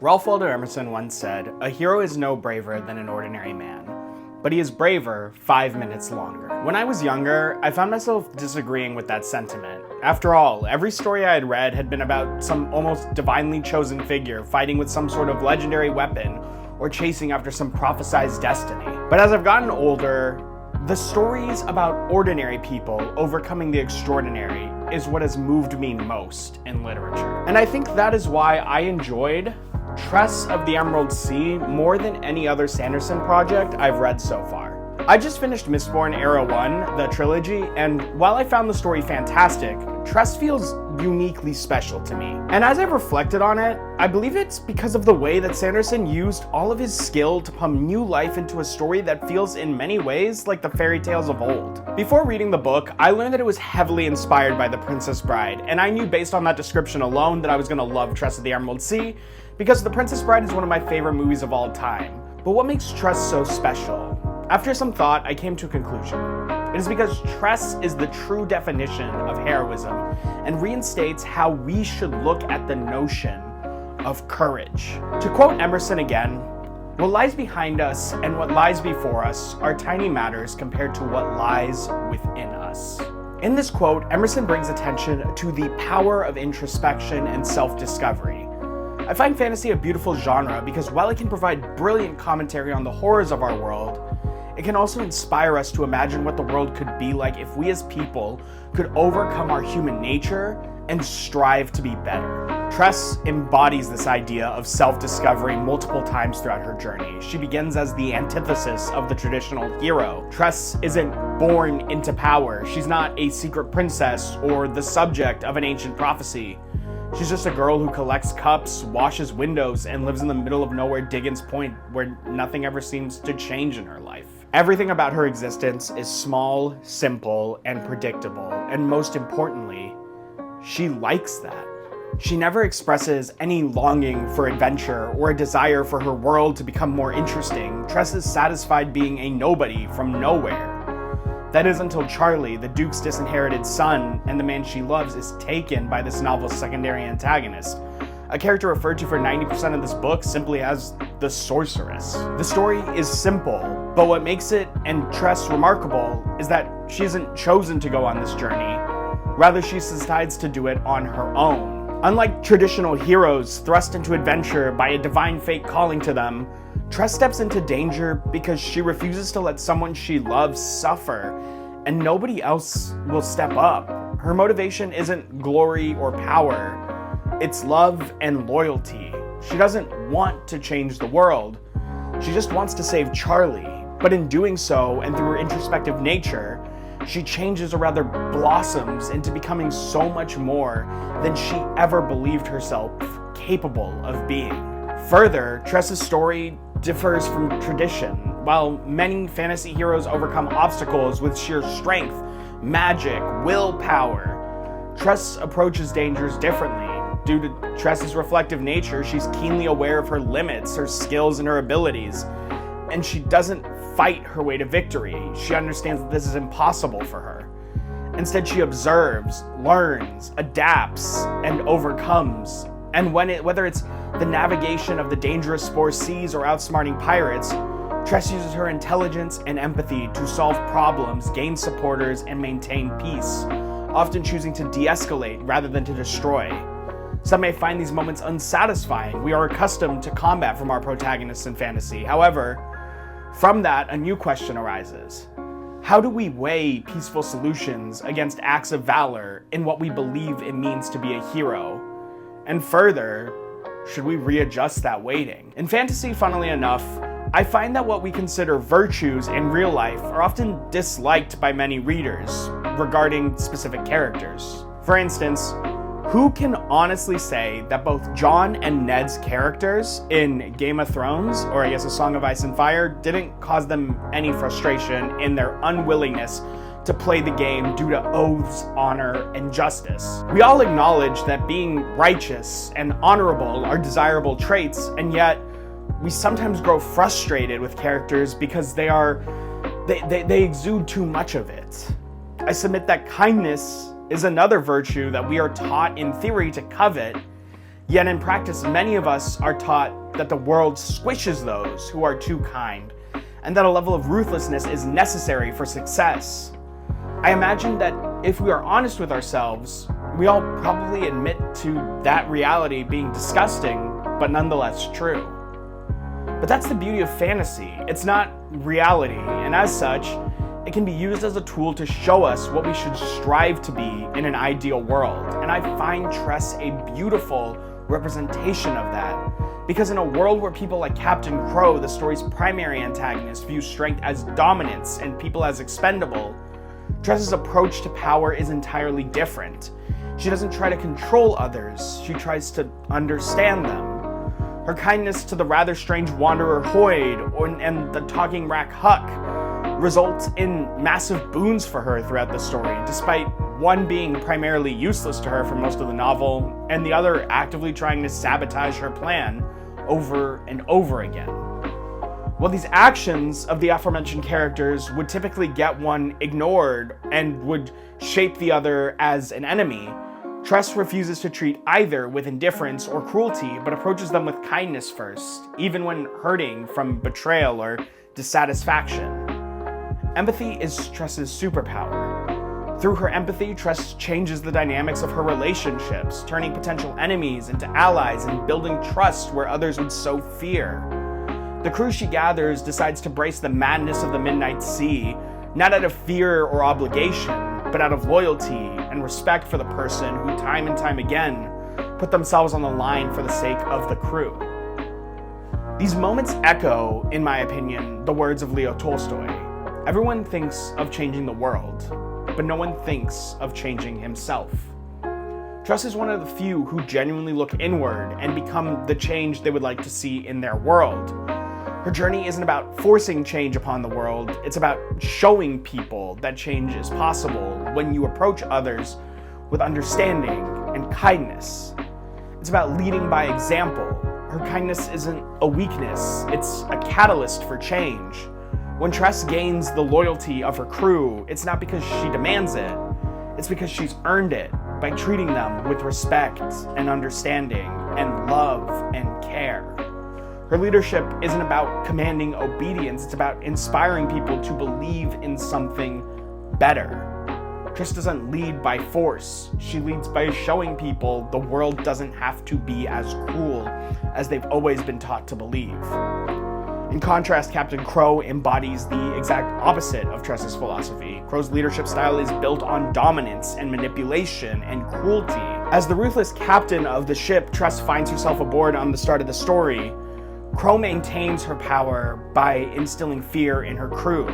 Ralph Waldo Emerson once said, "A hero is no braver than an ordinary man, but he is braver 5 minutes longer." When I was younger, I found myself disagreeing with that sentiment. After all, every story I had read had been about some almost divinely chosen figure fighting with some sort of legendary weapon or chasing after some prophesized destiny. But as I've gotten older, the stories about ordinary people overcoming the extraordinary is what has moved me most in literature. And I think that is why I enjoyed Tress of the Emerald Sea more than any other Sanderson project I've read so far. I just finished Mistborn Era 1, the trilogy, and while I found the story fantastic, Tress feels uniquely special to me. And as I've reflected on it, I believe it's because of the way that Sanderson used all of his skill to pump new life into a story that feels in many ways like the fairy tales of old. Before reading the book, I learned that it was heavily inspired by The Princess Bride, and I knew based on that description alone that I was going to love Tress of the Emerald Sea, because The Princess Bride is one of my favorite movies of all time. But what makes Tress so special? After some thought, I came to a conclusion. It is because Tress is the true definition of heroism and reinstates how we should look at the notion of courage. To quote Emerson again, "What lies behind us and what lies before us are tiny matters compared to what lies within us." In this quote, Emerson brings attention to the power of introspection and self-discovery. I find fantasy a beautiful genre because while it can provide brilliant commentary on the horrors of our world, it can also inspire us to imagine what the world could be like if we as people could overcome our human nature and strive to be better. Tress embodies this idea of self-discovery multiple times throughout her journey. She begins as the antithesis of the traditional hero. Tress isn't born into power. She's not a secret princess or the subject of an ancient prophecy. She's just a girl who collects cups, washes windows, and lives in the middle of nowhere Diggins Point where nothing ever seems to change in her life. Everything about her existence is small, simple, and predictable, and most importantly, she likes that. She never expresses any longing for adventure or a desire for her world to become more interesting. Tress is satisfied being a nobody from nowhere. That is until Charlie, the Duke's disinherited son and the man she loves, is taken by this novel's secondary antagonist, a character referred to for 90% of this book simply as the Sorceress. The story is simple, but what makes it and Tress remarkable is that she isn't chosen to go on this journey. Rather, she decides to do it on her own. Unlike traditional heroes thrust into adventure by a divine fate calling to them, Tress steps into danger because she refuses to let someone she loves suffer, and nobody else will step up. Her motivation isn't glory or power, it's love and loyalty. She doesn't want to change the world, she just wants to save Charlie. But in doing so, and through her introspective nature, she changes or rather blossoms into becoming so much more than she ever believed herself capable of being. Further, Tress's story differs from tradition. While many fantasy heroes overcome obstacles with sheer strength, magic, willpower, Tress approaches dangers differently. Due to Tress's reflective nature, she's keenly aware of her limits, her skills, and her abilities, and she doesn't fight her way to victory. She understands that this is impossible for her. Instead, she observes, learns, adapts, and overcomes. And whether it's the navigation of the dangerous four seas or outsmarting pirates, Tress uses her intelligence and empathy to solve problems, gain supporters, and maintain peace, often choosing to de-escalate rather than to destroy. Some may find these moments unsatisfying. We are accustomed to combat from our protagonists in fantasy. However, from that, a new question arises. How do we weigh peaceful solutions against acts of valor in what we believe it means to be a hero? And further, should we readjust that weighting? In fantasy, funnily enough, I find that what we consider virtues in real life are often disliked by many readers regarding specific characters. For instance, who can honestly say that both Jon and Ned's characters in Game of Thrones, or I guess A Song of Ice and Fire, didn't cause them any frustration in their unwillingness to play the game due to oaths, honor, and justice? We all acknowledge that being righteous and honorable are desirable traits, and yet we sometimes grow frustrated with characters because they exude too much of it. I submit that kindness is another virtue that we are taught in theory to covet, Yet in practice, many of us are taught that the world squishes those who are too kind, and that a level of ruthlessness is necessary for success. I imagine that if we are honest with ourselves, we all probably admit to that reality being disgusting, but nonetheless true. But that's the beauty of fantasy. It's not reality, and as such, it can be used as a tool to show us what we should strive to be in an ideal world. And I find Tress a beautiful representation of that. Because in a world where people like Captain Crow, the story's primary antagonist, view strength as dominance and people as expendable, Tress's approach to power is entirely different. She doesn't try to control others, she tries to understand them. Her kindness to the rather strange wanderer Hoyd and the talking rat Huck results in massive boons for her throughout the story, despite one being primarily useless to her for most of the novel, and the other actively trying to sabotage her plan over and over again. While these actions of the aforementioned characters would typically get one ignored and would shape the other as an enemy, Tress refuses to treat either with indifference or cruelty, but approaches them with kindness first, even when hurting from betrayal or dissatisfaction. Empathy is Tress's superpower. Through her empathy, Tress changes the dynamics of her relationships, turning potential enemies into allies and building trust where others would sow fear. The crew she gathers decides to brace the madness of the Midnight Sea, not out of fear or obligation, but out of loyalty and respect for the person who time and time again put themselves on the line for the sake of the crew. These moments echo, in my opinion, the words of Leo Tolstoy. Everyone thinks of changing the world, but no one thinks of changing himself. Tress is one of the few who genuinely look inward and become the change they would like to see in their world. Her journey isn't about forcing change upon the world, it's about showing people that change is possible when you approach others with understanding and kindness. It's about leading by example. Her kindness isn't a weakness, it's a catalyst for change. When Tress gains the loyalty of her crew, it's not because she demands it, it's because she's earned it by treating them with respect and understanding and love and care. Her leadership isn't about commanding obedience, it's about inspiring people to believe in something better. Tress doesn't lead by force, she leads by showing people the world doesn't have to be as cruel as they've always been taught to believe. In contrast, Captain Crow embodies the exact opposite of Tress's philosophy. Crow's leadership style is built on dominance and manipulation and cruelty. As the ruthless captain of the ship Tress finds herself aboard on the start of the story, Crow maintains her power by instilling fear in her crew.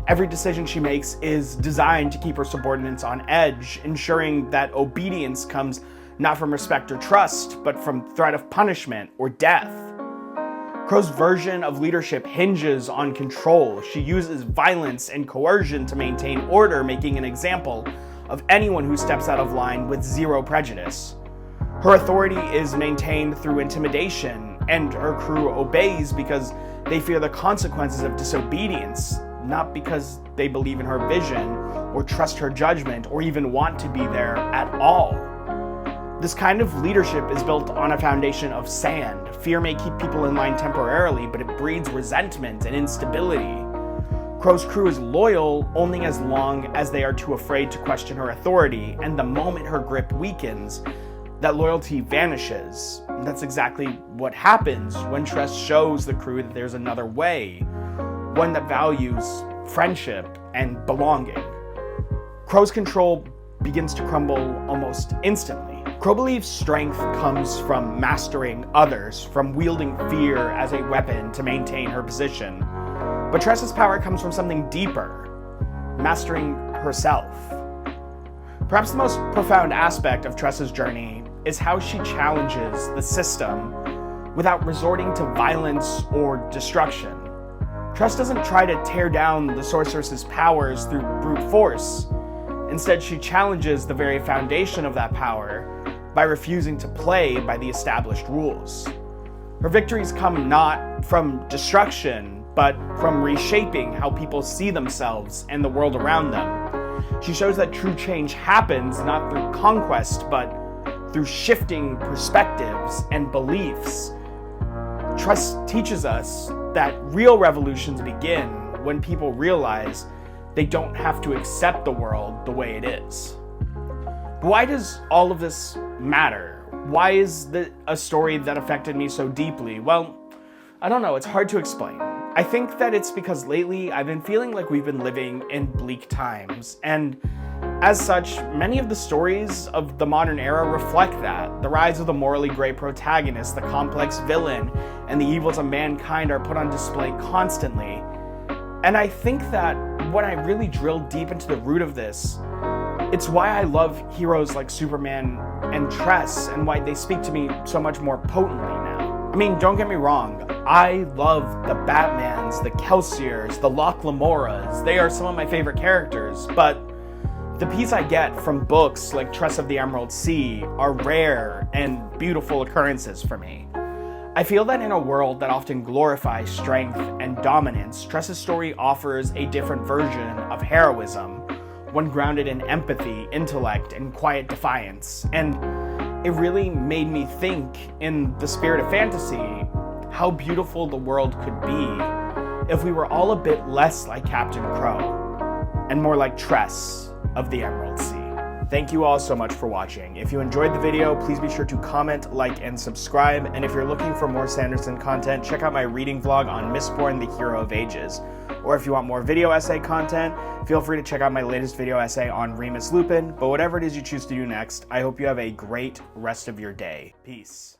Every decision she makes is designed to keep her subordinates on edge, ensuring that obedience comes not from respect or trust, but from threat of punishment or death. Crow's version of leadership hinges on control. She uses violence and coercion to maintain order, making an example of anyone who steps out of line with zero prejudice. Her authority is maintained through intimidation, and her crew obeys because they fear the consequences of disobedience, not because they believe in her vision or trust her judgment or even want to be there at all. This kind of leadership is built on a foundation of sand. Fear may keep people in line temporarily, but it breeds resentment and instability. Crow's crew is loyal only as long as they are too afraid to question her authority, and the moment her grip weakens, that loyalty vanishes. And that's exactly what happens when Tress shows the crew that there's another way, one that values friendship and belonging. Crow's control begins to crumble almost instantly. Crow believes strength comes from mastering others, from wielding fear as a weapon to maintain her position. But Tress's power comes from something deeper, mastering herself. Perhaps the most profound aspect of Tress's journey is how she challenges the system without resorting to violence or destruction. Tress doesn't try to tear down the sorceress's powers through brute force. Instead, she challenges the very foundation of that power by refusing to play by the established rules. Her victories come not from destruction, but from reshaping how people see themselves and the world around them. She shows that true change happens not through conquest, but through shifting perspectives and beliefs. Tress teaches us that real revolutions begin when people realize they don't have to accept the world the way it is. But why does all of this matter? Why is a story that affected me so deeply? Well, I don't know, it's hard to explain. I think that it's because lately I've been feeling like we've been living in bleak times, and as such, many of the stories of the modern era reflect that. The rise of the morally gray protagonist, the complex villain, and the evils of mankind are put on display constantly. And I think that when I really drill deep into the root of this, it's why I love heroes like Superman and Tress, and why they speak to me so much more potently now. I mean, don't get me wrong, I love the Batmans, the Kelsiers, the Locke Lamoras. They are some of my favorite characters, but the peace I get from books like Tress of the Emerald Sea are rare and beautiful occurrences for me. I feel that in a world that often glorifies strength and dominance, Tress's story offers a different version of heroism, one grounded in empathy, intellect, and quiet defiance. And it really made me think, in the spirit of fantasy, how beautiful the world could be if we were all a bit less like Captain Crow and more like Tress of the Emerald Sea. Thank you all so much for watching. If you enjoyed the video, please be sure to comment, like, and subscribe. And if you're looking for more Sanderson content, check out my reading vlog on Mistborn, the Hero of Ages. Or if you want more video essay content, feel free to check out my latest video essay on Remus Lupin. But whatever it is you choose to do next, I hope you have a great rest of your day. Peace.